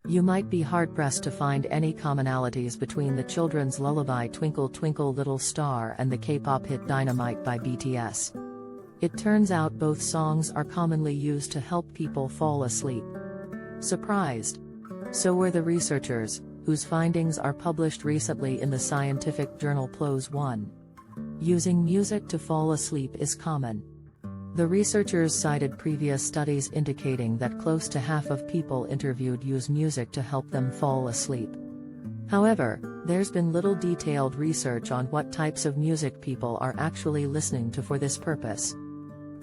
You might be hard-pressed to find any commonalities between the children's lullaby Twinkle Twinkle Little Star and the K-pop hit Dynamite by BTS. It turns out both songs are commonly used to help people fall asleep. Surprised? So were the researchers, whose findings are published recently in the scientific journal PLOS One. Using music to fall asleep is common. The researchers cited previous studies indicating that close to half of people interviewed use music to help them fall asleep. However, there's been little detailed research on what types of music people are actually listening to for this purpose.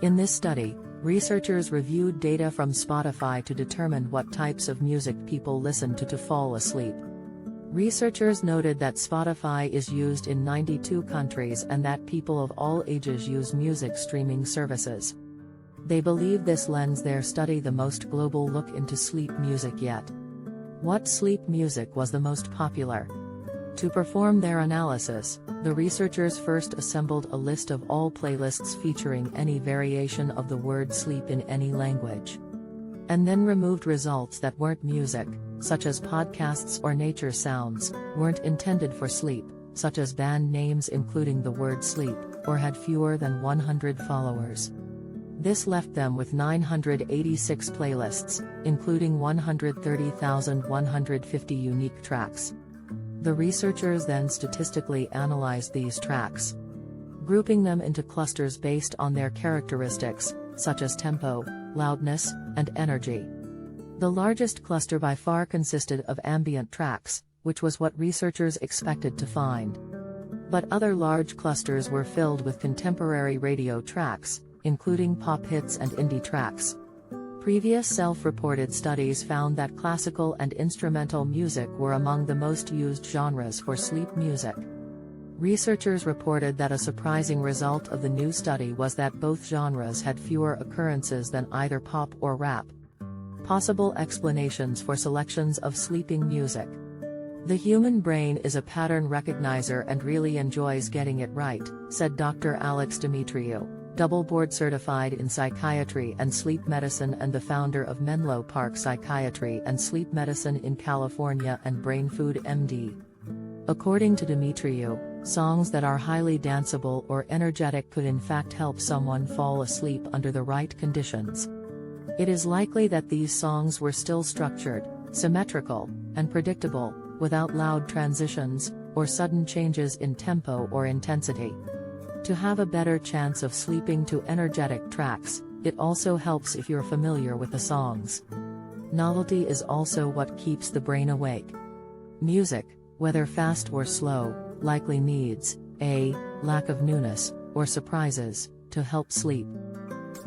In this study, researchers reviewed data from Spotify to determine what types of music people listen to fall asleep. Researchers noted that Spotify is used in 92 countries and that people of all ages use music streaming services. They believe this lends their study the most global look into sleep music yet. What sleep music was the most popular? To perform their analysis, the researchers first assembled a list of all playlists featuring any variation of the word sleep in any language. And then removed results that weren't music, such as podcasts or nature sounds, weren't intended for sleep, such as band names including the word sleep, or had fewer than 100 followers. This left them with 986 playlists, including 130,150 unique tracks. The researchers then statistically analyzed these tracks, grouping them into clusters based on their characteristics, such as tempo, loudness, and energy. The largest cluster by far consisted of ambient tracks, which was what researchers expected to find. But other large clusters were filled with contemporary radio tracks, including pop hits and indie tracks. Previous self-reported studies found that classical and instrumental music were among the most used genres for sleep music. Researchers reported that a surprising result of the new study was that both genres had fewer occurrences than either pop or rap. Possible explanations for selections of sleeping music. The human brain is a pattern recognizer and really enjoys getting it right, said Dr. Alex Dimitriou, double board certified in psychiatry and sleep medicine and the founder of Menlo Park Psychiatry and Sleep Medicine in California and Brain Food MD. According to Dimitriou, songs that are highly danceable or energetic could in fact help someone fall asleep under the right conditions. It is likely that these songs were still structured, symmetrical, and predictable, without loud transitions, or sudden changes in tempo or intensity. To have a better chance of sleeping to energetic tracks, it also helps if you're familiar with the songs. Novelty is also what keeps the brain awake. Music, whether fast or slow, likely needs a lack of newness or surprises to help sleep.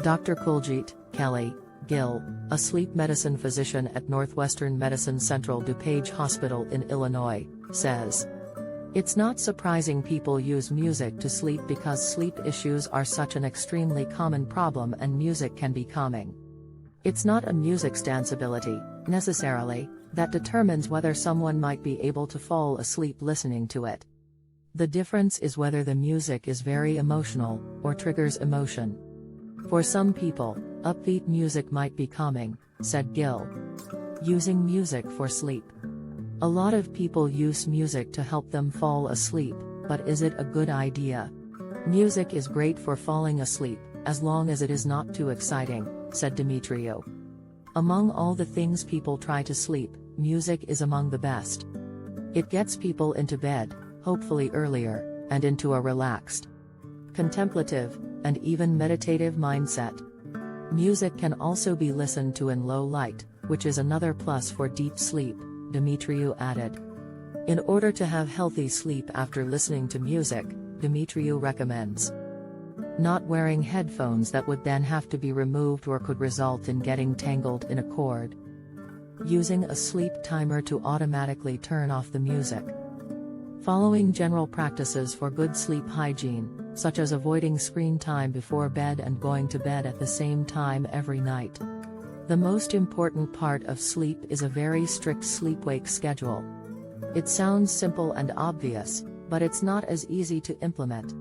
Dr. Kuljit Kelly Gill, a sleep medicine physician at Northwestern Medicine Central DuPage Hospital in Illinois, says, "It's not surprising people use music to sleep because sleep issues are such an extremely common problem and music can be calming. It's not a music's danceability, necessarily, that determines whether someone might be able to fall asleep listening to it. The difference is whether the music is very emotional, or triggers emotion. For some people, upbeat music might be calming," said Gill. Using music for sleep. A lot of people use music to help them fall asleep, but is it a good idea? Music is great for falling asleep, as long as it is not too exciting, said Dimitriou. Among all the things people try to sleep, music is among the best. It gets people into bed, hopefully earlier, and into a relaxed, contemplative, and even meditative mindset. Music can also be listened to in low light, which is another plus for deep sleep, Dimitriou added. In order to have healthy sleep after listening to music, Dimitriou recommends not wearing headphones that would then have to be removed or could result in getting tangled in a cord. Using a sleep timer to automatically turn off the music. Following general practices for good sleep hygiene, such as avoiding screen time before bed and going to bed at the same time every night. The most important part of sleep is a very strict sleep-wake schedule. It sounds simple and obvious, but it's not as easy to implement.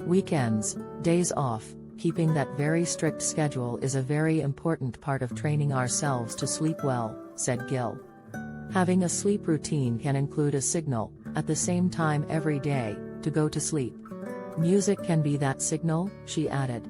Weekends, days off, keeping that very strict schedule is a very important part of training ourselves to sleep well, said Gill. Having a sleep routine can include a signal, at the same time every day, to go to sleep. Music can be that signal, she added.